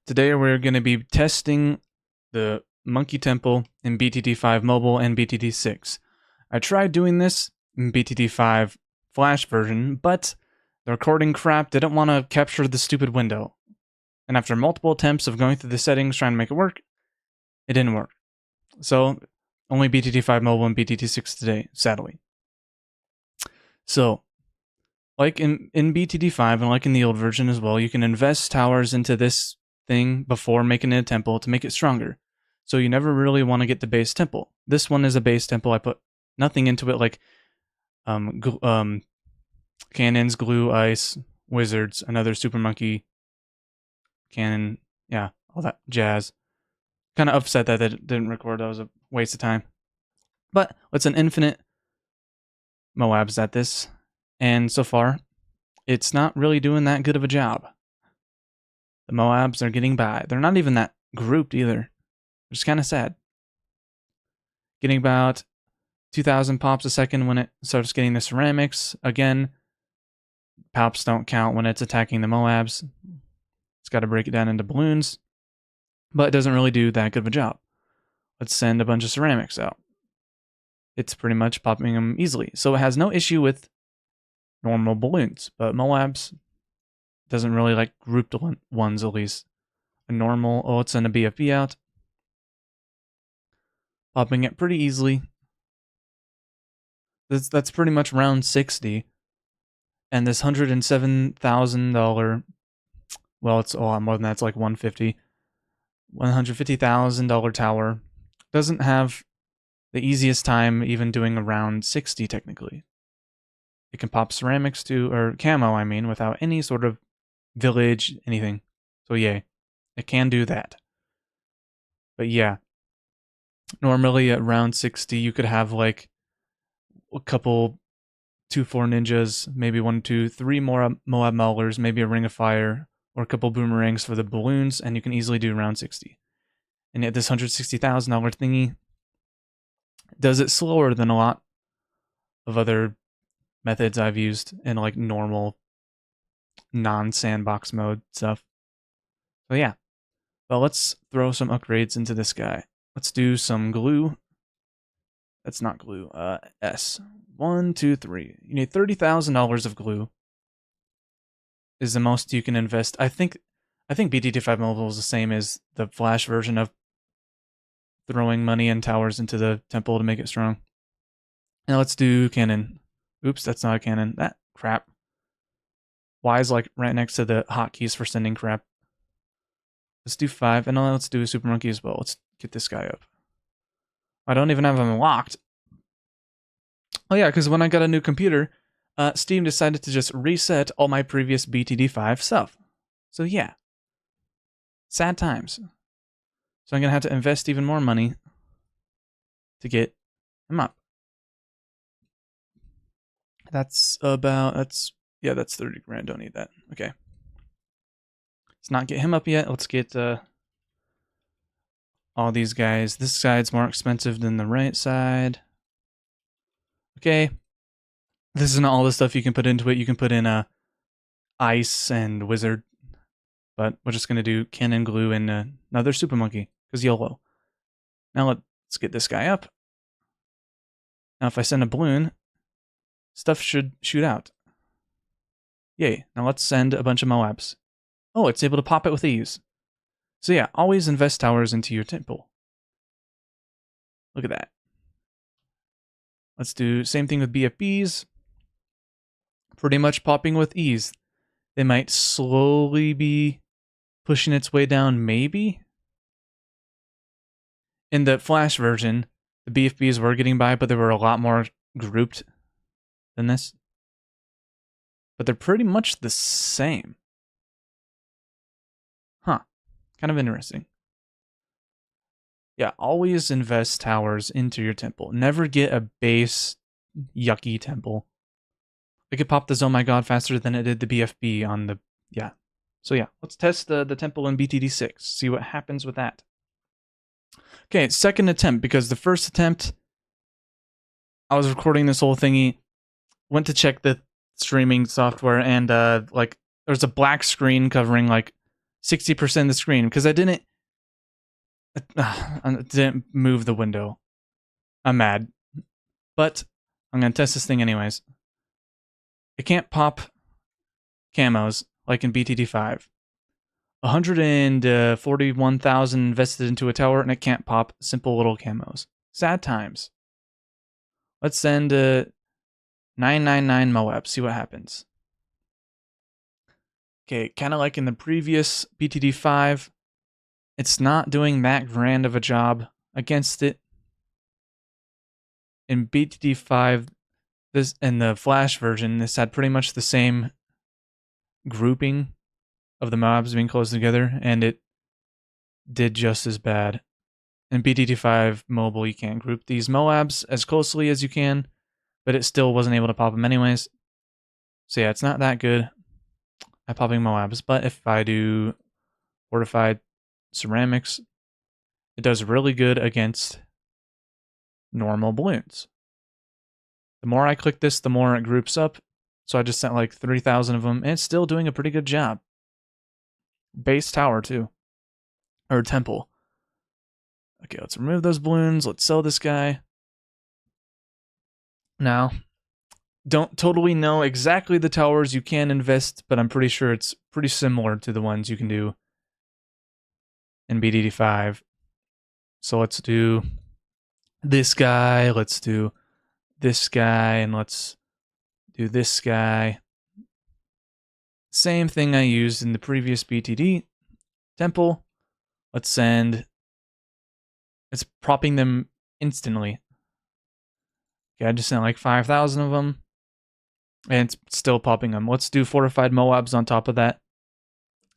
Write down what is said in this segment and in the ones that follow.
Today we're going to be testing the Monkey Temple in BTD5 Mobile and BTD6. I tried doing this in BTD5 Flash version, but the recording crap didn't want to capture the stupid window. And after multiple attempts of going through the settings trying to make it work, it didn't work. So, only BTD5 Mobile and BTD6 today, sadly. So, like in BTD5 and like in the old version as well, you can invest towers into this thing before making it a temple to make it stronger. So you never really want to get the base temple. This one is a base temple. I put nothing into it like cannons, glue, ice, wizards, another super monkey, cannon, yeah, all that jazz. Kind of upset that it didn't record. That was a waste of time. But it's an infinite Moabs at this. And so far, it's not really doing that good of a job. The Moabs are getting by. They're not even that grouped either, which is kind of sad. Getting about 2,000 pops a second when it starts getting the ceramics. Again, pops don't count when it's attacking the Moabs. It's got to break it down into balloons, but it doesn't really do that good of a job. Let's send a bunch of ceramics out. It's pretty much popping them easily, so it has no issue with normal balloons, but Moabs doesn't really like grouped ones, at least. A normal, let's send a BFB out. Popping it pretty easily. That's pretty much round 60. And this $107,000, well, it's a lot more than that, it's like $150,000 tower doesn't have the easiest time even doing a round 60 technically. It can pop ceramics too, or camo, I mean, without any sort of village, anything. So yay, it can do that. But yeah, normally at round 60, you could have like a couple 2-4 ninjas, maybe 1, 2, 3 more Moab Maulers, maybe a ring of fire, or a couple boomerangs for the balloons, and you can easily do round 60. And yet this $160,000 thingy does it slower than a lot of other methods I've used in like normal non-sandbox mode stuff. So yeah, well, let's throw some upgrades into this guy. Let's do some glue. That's not glue. S. 1, 2, 3. You need $30,000 of glue. Is the most you can invest. I think BTD5 Mobile is the same as the Flash version of throwing money and towers into the temple to make it strong. Now let's do cannon. Oops, that's not a cannon. That crap. Y is like right next to the hotkeys for sending crap. Let's do 5, and let's do a super monkey as well. Let's get this guy up. I don't even have him locked. Oh yeah, because when I got a new computer, Steam decided to just reset all my previous BTD5 stuff. So yeah, sad times. So I'm going to have to invest even more money to get him up. That's 30 grand. Don't need that. Okay. Let's not get him up yet. Let's get all these guys. This side's more expensive than the right side. Okay. This isn't all the stuff you can put into it. You can put in ice and wizard. But we're just going to do cannon, glue, and another super monkey. Because YOLO. Now let's get this guy up. Now if I send a balloon, stuff should shoot out. Yay. Now let's send a bunch of Moabs. Oh, it's able to pop it with ease. So yeah, always invest towers into your temple. Look at that. Let's do same thing with BFBs. Pretty much popping with ease. They might slowly be pushing its way down, maybe? In the Flash version, the BFBs were getting by, but they were a lot more grouped than this. But they're pretty much the same. Huh. Kind of interesting. Yeah, always invest towers into your temple. Never get a base yucky temple. It could pop the Oh My God faster than it did the BFB on the... Yeah. So yeah, let's test the temple in BTD6. See what happens with that. Okay, second attempt, because the first attempt, I was recording this whole thingy, went to check the streaming software, and like there's a black screen covering like 60% of the screen because I didn't move the window. I'm mad. But I'm going to test this thing anyways. It can't pop camos like in BTD5. 141,000 invested into a tower and it can't pop simple little camos. Sad times. Let's send 999 Moab, see what happens. Okay, kind of like in the previous BTD5, it's not doing that grand of a job against it. In BTD5, this in the Flash version, this had pretty much the same grouping of the mobs being close together, and it did just as bad. In BTD5 mobile, you can't group these Moabs as closely as you can, but it still wasn't able to pop them anyways. So yeah, it's not that good at popping Moabs, but if I do fortified ceramics, it does really good against normal balloons. The more I click this, the more it groups up. So I just sent like 3,000 of them, and it's still doing a pretty good job. Base tower too, or temple. Okay, let's remove those balloons. Let's sell this guy. Now, don't totally know exactly the towers you can invest, but I'm pretty sure it's pretty similar to the ones you can do in BTD5. So let's do this guy, let's do this guy, and let's do this guy. Same thing I used in the previous BTD temple. Let's send. It's propping them instantly. Okay, I just sent like 5,000 of them. And it's still popping them. Let's do fortified Moabs on top of that.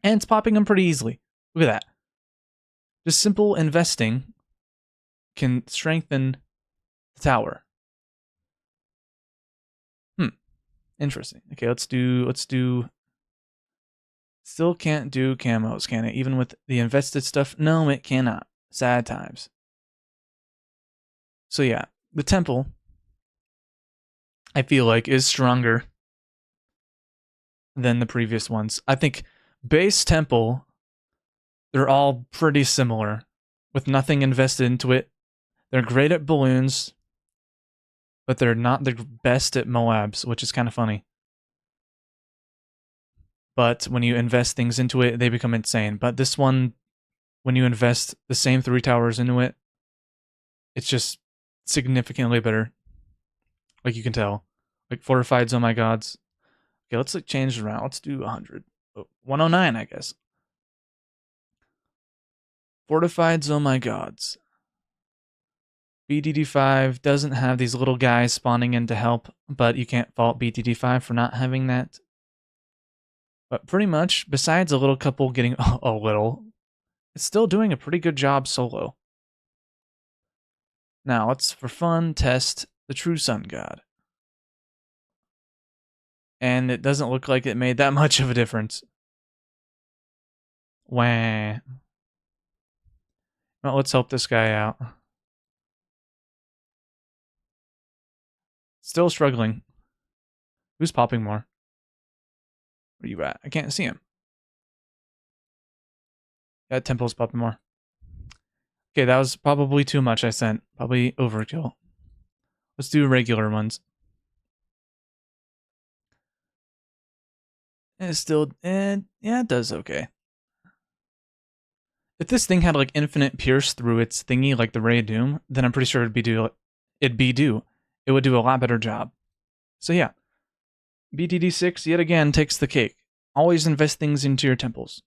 And it's popping them pretty easily. Look at that. Just simple investing can strengthen the tower. Interesting. Okay, let's do. Still can't do camos, can it? Even with the invested stuff? No, it cannot. Sad times. So yeah, the temple, I feel like, is stronger than the previous ones. I think base temple, they're all pretty similar with nothing invested into it. They're great at balloons, but they're not the best at Moabs, which is kind of funny. But when you invest things into it, they become insane. But this one, when you invest the same 3 towers into it, it's just significantly better. Like you can tell. Like fortified, oh my gods. Okay, let's like change it around. Let's do 100. 109, I guess. Fortified, oh my gods. BTD5 doesn't have these little guys spawning in to help, but you can't fault BTD5 for not having that. But pretty much, besides a little couple getting a little, it's still doing a pretty good job solo. Now, let's, for fun, test the true sun god. And it doesn't look like it made that much of a difference. Wah. Well, let's help this guy out. Still struggling. Who's popping more? Where are you at? I can't see him. That temple's popping more. Okay, that was probably too much I sent. Probably overkill. Let's do regular ones. And it's still, yeah, it does okay. If this thing had like infinite pierce through its thingy, like the Ray of Doom, then I'm pretty sure it'd be due. It would do a lot better job. So yeah, BTD6 yet again takes the cake. Always invest things into your temples.